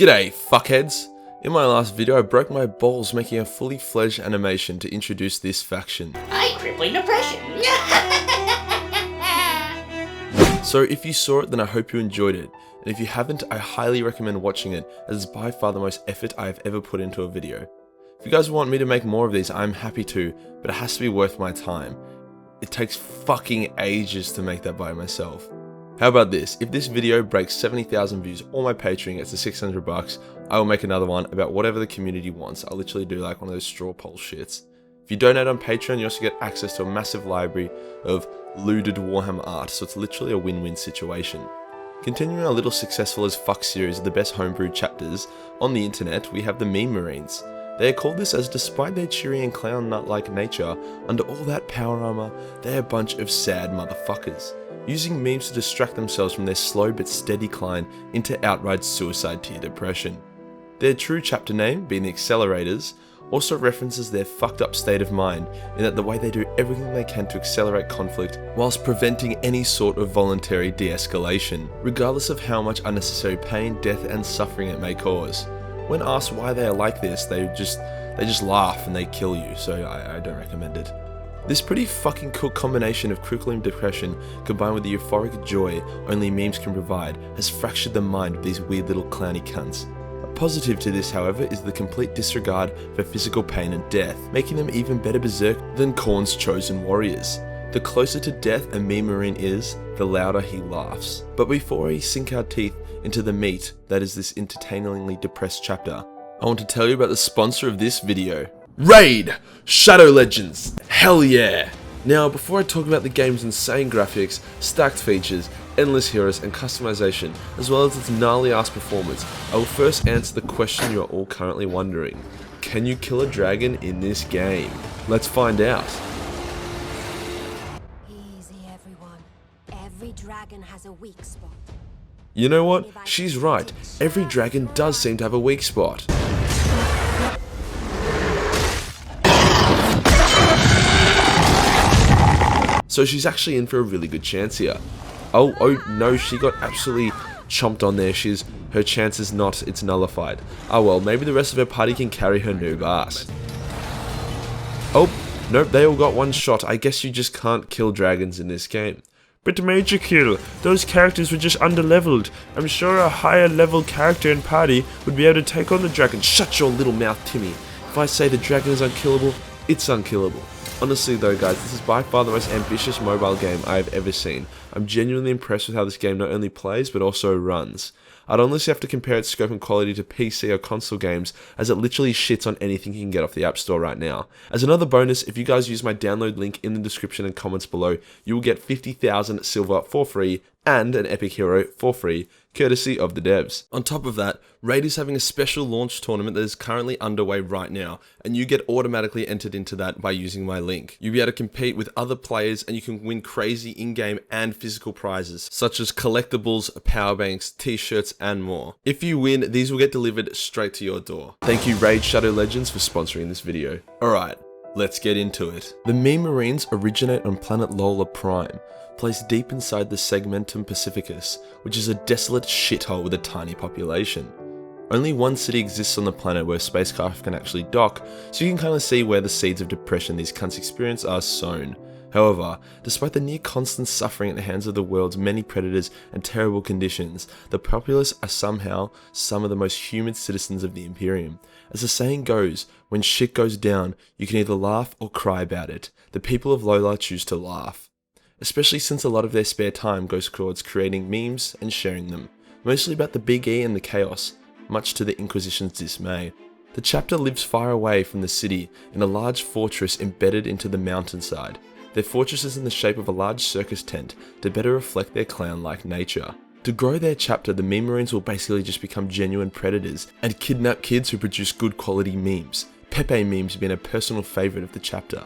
G'day, fuckheads! In my last video, I broke my balls making a fully fledged animation to introduce this faction. Crippling depression! So if you saw it, then I hope you enjoyed it. And if you haven't, I highly recommend watching it, as it's by far the most effort I have ever put into a video. If you guys want me to make more of these, I'm happy to, but it has to be worth my time. It takes fucking ages to make that by myself. How about this? If this video breaks 70,000 views or my Patreon gets to 600 bucks, I will make another one about whatever the community wants. I'll literally do like one of those straw poll shits. If you donate on Patreon, you also get access to a massive library of looted Warhammer art, so it's literally a win-win situation. Continuing our little successful as fuck series of the best homebrewed chapters on the internet, we have the Meme Marines. They are called this as despite their cheery and clown nut-like nature, under all that power armor, they are a bunch of sad motherfuckers, using memes to distract themselves from their slow but steady climb into outright suicide tier depression. Their true chapter name, being the Accelerators, also references their fucked up state of mind in that the way they do everything they can to accelerate conflict whilst preventing any sort of voluntary de-escalation, regardless of how much unnecessary pain, death and suffering it may cause. When asked why they are like this, they just laugh and they kill you, so I don't recommend it. This pretty fucking cool combination of crippling depression combined with the euphoric joy only memes can provide has fractured the mind of these weird little clowny cunts. A positive to this, however, is the complete disregard for physical pain and death, making them even better berserk than Khorne's chosen warriors. The closer to death a meme marine is, the louder he laughs. But before we sink our teeth into the meat that is this entertainingly depressed chapter, I want to tell you about the sponsor of this video. Raid! Shadow Legends! Hell yeah! Now, before I talk about the game's insane graphics, stacked features, endless heroes and customization, as well as its gnarly ass performance, I will first answer the question you are all currently wondering. Can you kill a dragon in this game? Let's find out. Easy everyone. Every dragon has a weak spot. You know what? She's right. Every dragon does seem to have a weak spot. So she's actually in for a really good chance here. Oh no, she got absolutely chomped on there. Her chance is not, it's nullified. Oh well, maybe the rest of her party can carry her noob ass. Oh, nope, they all got one shot. I guess you just can't kill dragons in this game. But MajorKill, those characters were just underleveled. I'm sure a higher level character and party would be able to take on the dragon. Shut your little mouth, Timmy. If I say the dragon is unkillable, it's unkillable. Honestly though guys, this is by far the most ambitious mobile game I have ever seen. I'm genuinely impressed with how this game not only plays, but also runs. I'd honestly have to compare its scope and quality to PC or console games, as it literally shits on anything you can get off the App Store right now. As another bonus, if you guys use my download link in the description and comments below, you will get 50,000 silver for free and an epic hero for free, courtesy of the devs. On top of that, Raid is having a special launch tournament that is currently underway right now, and you get automatically entered into that by using my link. You'll be able to compete with other players and you can win crazy in-game and physical prizes, such as collectibles, power banks, t-shirts, and more. If you win, these will get delivered straight to your door. Thank you Raid Shadow Legends for sponsoring this video. Alright, let's get into it. The Meme Marines originate on planet Lola Prime, placed deep inside the Segmentum Pacificus, which is a desolate shithole with a tiny population. Only one city exists on the planet where spacecraft can actually dock, so you can kind of see where the seeds of depression these cunts experience are sown. However, despite the near constant suffering at the hands of the world's many predators and terrible conditions, the populace are somehow some of the most human citizens of the Imperium. As the saying goes, when shit goes down, you can either laugh or cry about it. The people of Lola choose to laugh, especially since a lot of their spare time goes towards creating memes and sharing them, mostly about the Big E and the chaos, much to the Inquisition's dismay. The chapter lives far away from the city in a large fortress embedded into the mountainside. Their fortress is in the shape of a large circus tent to better reflect their clown-like nature. To grow their chapter, the Meme Marines will basically just become genuine predators and kidnap kids who produce good quality memes, Pepe memes being a personal favourite of the chapter.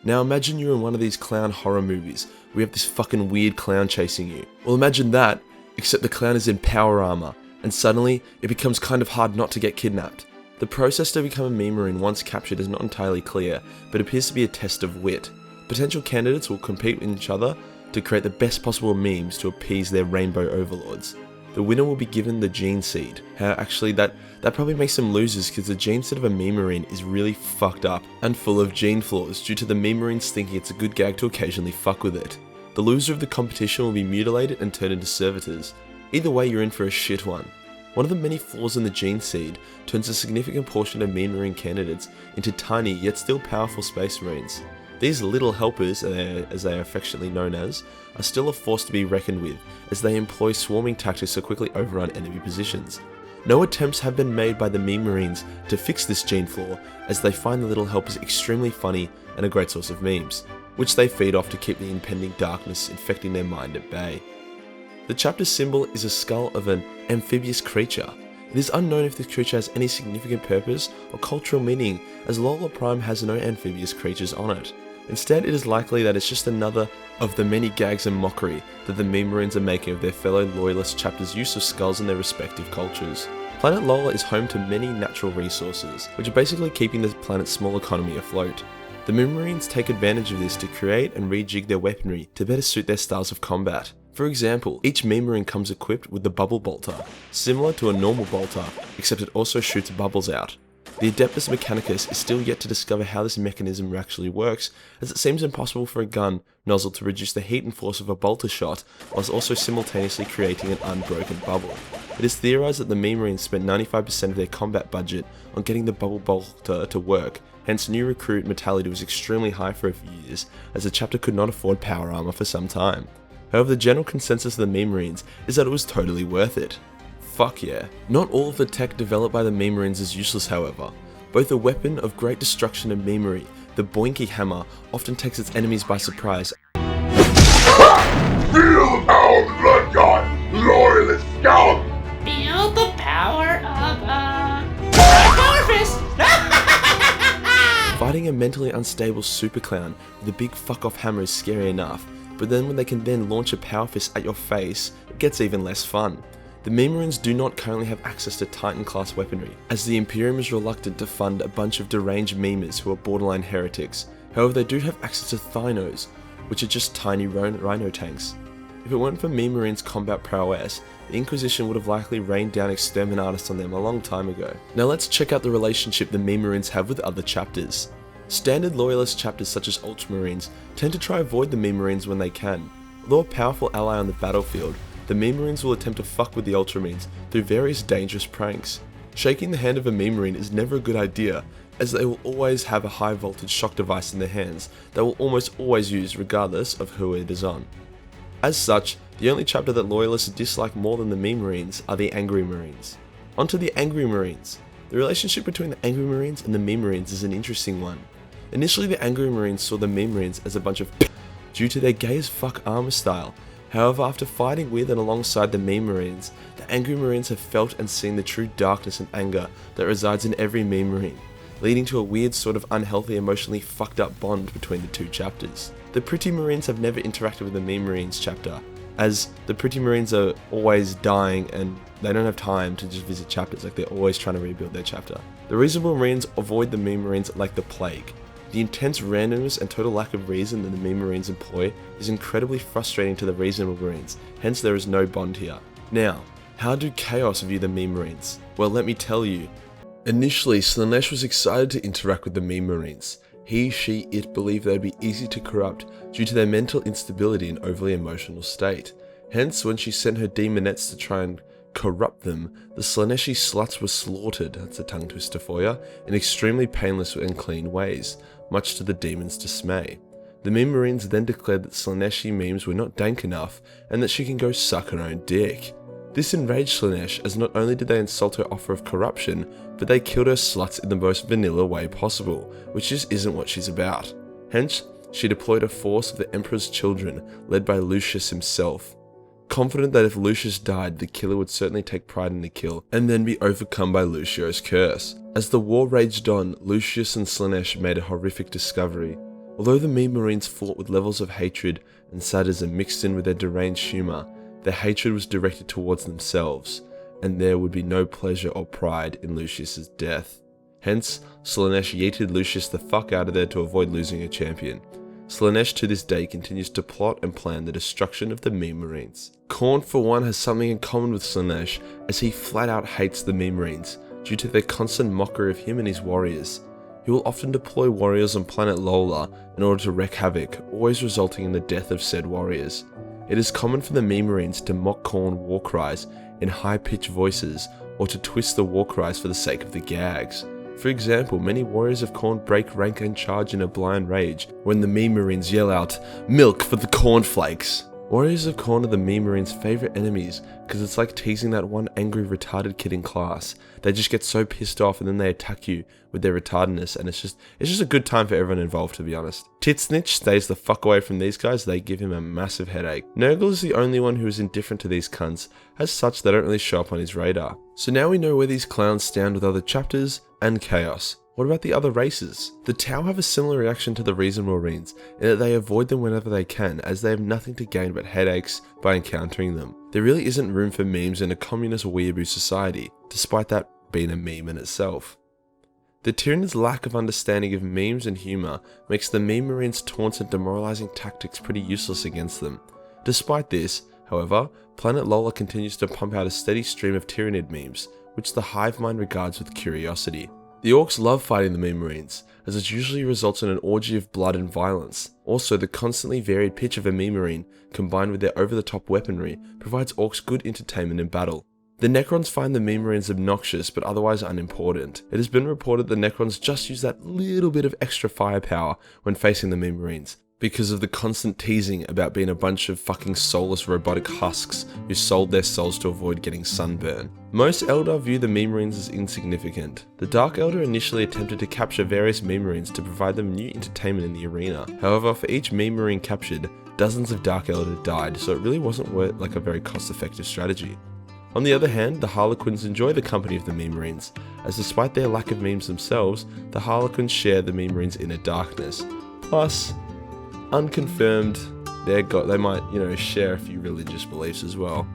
Now imagine you're in one of these clown horror movies. We have this fucking weird clown chasing you. Well, imagine that, except the clown is in power armor, and suddenly it becomes kind of hard not to get kidnapped. The process to become a meme marine once captured is not entirely clear, but appears to be a test of wit. Potential candidates will compete with each other to create the best possible memes to appease their rainbow overlords. the winner will be given the gene seed. Actually, that probably makes them losers because the gene seed of a meme marine is really fucked up and full of gene flaws due to the meme marines thinking it's a good gag to occasionally fuck with it. The loser of the competition will be mutilated and turned into servitors. Either way, you're in for a shit one. One of the many flaws in the gene seed turns a significant portion of meme marine candidates into tiny yet still powerful space marines. These little helpers, as they are affectionately known as, are still a force to be reckoned with, as they employ swarming tactics to quickly overrun enemy positions. No attempts have been made by the meme marines to fix this gene flaw, as they find the little helpers extremely funny and a great source of memes, which they feed off to keep the impending darkness infecting their mind at bay. The chapter symbol is a skull of an amphibious creature. It is unknown if this creature has any significant purpose or cultural meaning, as Lola Prime has no amphibious creatures on it. Instead, it is likely that it's just another of the many gags and mockery that the meme marines are making of their fellow loyalist chapters' use of skulls in their respective cultures. Planet Lola is home to many natural resources, which are basically keeping the planet's small economy afloat. The meme marines take advantage of this to create and rejig their weaponry to better suit their styles of combat. For example, each meme marine comes equipped with the bubble bolter, similar to a normal bolter, except it also shoots bubbles out. The Adeptus Mechanicus is still yet to discover how this mechanism actually works, as it seems impossible for a gun nozzle to reduce the heat and force of a bolter shot, whilst also simultaneously creating an unbroken bubble. It is theorized that the meme marines spent 95% of their combat budget on getting the bubble bolter to work, hence new recruit mortality was extremely high for a few years, as the chapter could not afford power armor for some time. However, the general consensus of the meme marines is that it was totally worth it. Fuck yeah. Not all of the tech developed by the meme marines is useless, however. Both the weapon of great destruction and memery, the Boinky Hammer, often takes its enemies by surprise. Feel the power of the blood god, loyalist scum! Feel the power of Power Fist! Fighting a mentally unstable super clown with a big fuck off hammer is scary enough, but then when they can then launch a power fist at your face, it gets even less fun. The meme marines do not currently have access to Titan class weaponry, as the Imperium is reluctant to fund a bunch of deranged memers who are borderline heretics. However, they do have access to Thynos, which are just tiny rhino tanks. If it weren't for meme marines' combat prowess, the Inquisition would have likely rained down exterminatus on them a long time ago. Now let's check out the relationship the meme marines have with other chapters. Standard loyalist chapters such as Ultramarines tend to try avoid the meme marines when they can. Although a powerful ally on the battlefield, the meme marines will attempt to fuck with the Ultramarines through various dangerous pranks. Shaking the hand of a meme marine is never a good idea, as they will always have a high voltage shock device in their hands that will almost always use regardless of who it is on. As such, the only chapter that loyalists dislike more than the meme marines are the Angry Marines. Onto the Angry Marines. The relationship between the Angry Marines and the meme marines is an interesting one. Initially, the Angry Marines saw the meme marines as a bunch of due to their gay as fuck armor style. However, after fighting with and alongside the meme marines, the Angry Marines have felt and seen the true darkness and anger that resides in every meme marine, leading to a weird sort of unhealthy, emotionally fucked up bond between the two chapters. The Pretty Marines have never interacted with the meme marines chapter, as the Pretty Marines are always dying and they don't have time to just visit chapters, like they're always trying to rebuild their chapter. The Reasonable Marines avoid the meme marines like the plague. The intense randomness and total lack of reason that the meme marines employ is incredibly frustrating to the Reasonable Marines, hence there is no bond here. Now, how do Chaos view the meme marines? Well, let me tell you. Initially, Slaanesh was excited to interact with the meme marines. He, she, it believed they'd be easy to corrupt due to their mental instability and overly emotional state. Hence, when she sent her demonettes to try and corrupt them, the Slaaneshi sluts were slaughtered, that's a tongue twister for ya, in extremely painless and clean ways, much to the demon's dismay. The meme marines then declared that Slaaneshi memes were not dank enough, and that she can go suck her own dick. This enraged Slaanesh, as not only did they insult her offer of corruption, but they killed her sluts in the most vanilla way possible, which just isn't what she's about. Hence, she deployed a force of the Emperor's children, led by Lucius himself. Confident that if Lucius died, the killer would certainly take pride in the kill, and then be overcome by Lucio's curse. As the war raged on, Lucius and Slaanesh made a horrific discovery. Although the meme marines fought with levels of hatred and sadism mixed in with their deranged humour, their hatred was directed towards themselves, and there would be no pleasure or pride in Lucius's death. Hence, Slaanesh yeeted Lucius the fuck out of there to avoid losing a champion. Slaanesh to this day continues to plot and plan the destruction of the Meme Marines. Khorne for one has something in common with Slaanesh, as he flat out hates the Meme Marines due to their constant mockery of him and his warriors. He will often deploy warriors on planet Lola in order to wreak havoc, always resulting in the death of said warriors. It is common for the Meme Marines to mock Khorne war cries in high-pitched voices, or to twist the war cries for the sake of the gags. For example, many warriors of Khorne break rank and charge in a blind rage when the Meme Marines yell out, "Milk for the cornflakes!" Warriors of Khorne are the Meme Marines' favourite enemies, because it's like teasing that one angry retarded kid in class. They just get so pissed off and then they attack you with their retardedness, and it's just a good time for everyone involved, to be honest. Titsnitch stays the fuck away from these guys, they give him a massive headache. Nurgle is the only one who is indifferent to these cunts, as such they don't really show up on his radar. So now we know where these clowns stand with other chapters and chaos. What about the other races? The Tau have a similar reaction to the Reason Marines, in that they avoid them whenever they can, as they have nothing to gain but headaches by encountering them. There really isn't room for memes in a communist weeaboo society, despite that being a meme in itself. The Tyranids' lack of understanding of memes and humour makes the Meme Marines' taunts and demoralising tactics pretty useless against them. Despite this, however, Planet Lola continues to pump out a steady stream of Tyranid memes, which the hive mind regards with curiosity. The Orcs love fighting the Meme Marines, as it usually results in an orgy of blood and violence. Also, the constantly varied pitch of a Meme Marine, combined with their over-the-top weaponry, provides Orcs good entertainment in battle. The Necrons find the Meme Marines obnoxious but otherwise unimportant. It has been reported the Necrons just use that little bit of extra firepower when facing the Meme Marines, because of the constant teasing about being a bunch of fucking soulless robotic husks who sold their souls to avoid getting sunburn. Most Eldar view the Meme Marines as insignificant. The Dark Eldar initially attempted to capture various Meme Marines to provide them new entertainment in the arena. However, for each Meme Marine captured, dozens of Dark Eldar died, so it really wasn't worth like a very cost-effective strategy. On the other hand, the Harlequins enjoy the company of the Meme Marines, as despite their lack of memes themselves, the Harlequins share the Meme Marines' inner darkness. Plus, unconfirmed, they might, share a few religious beliefs as well.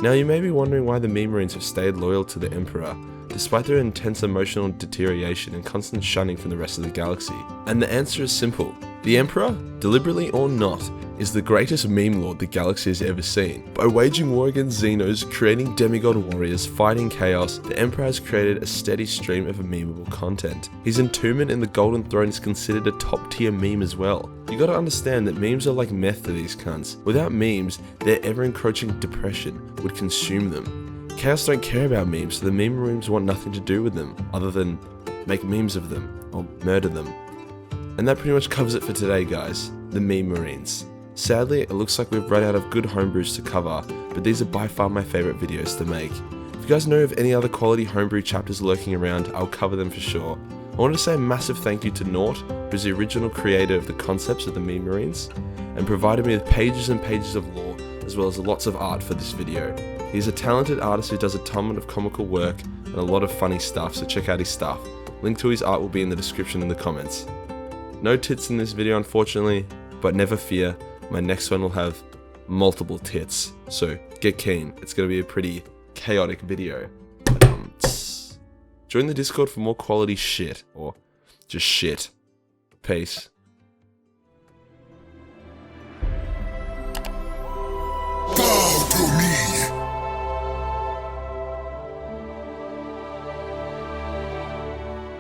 Now you may be wondering why the Meme Marines have stayed loyal to the Emperor, despite their intense emotional deterioration and constant shunning from the rest of the galaxy. And the answer is simple. The Emperor, deliberately or not, is the greatest meme lord the galaxy has ever seen. By waging war against Xenos, creating demigod warriors, fighting chaos, the Emperor has created a steady stream of memeable content. His entombment in the Golden Throne is considered a top tier meme as well. You gotta understand that memes are like meth to these cunts. Without memes, their ever encroaching depression would consume them. Chaos don't care about memes, so the Meme Marines want nothing to do with them, other than make memes of them, or murder them. And that pretty much covers it for today, guys. The Meme Marines. Sadly, it looks like we've run out of good homebrews to cover, but these are by far my favourite videos to make. If you guys know of any other quality homebrew chapters lurking around, I'll cover them for sure. I want to say a massive thank you to Nort, who is the original creator of the concepts of the Meme Marines, and provided me with pages and pages of lore, as well as lots of art for this video. He's a talented artist who does a ton of comical work and a lot of funny stuff, so check out his stuff. Link to his art will be in the description in the comments. No tits in this video unfortunately, but never fear, my next one will have multiple tits, so get keen, it's going to be a pretty chaotic video. Join the Discord for more quality shit, or just shit. Peace.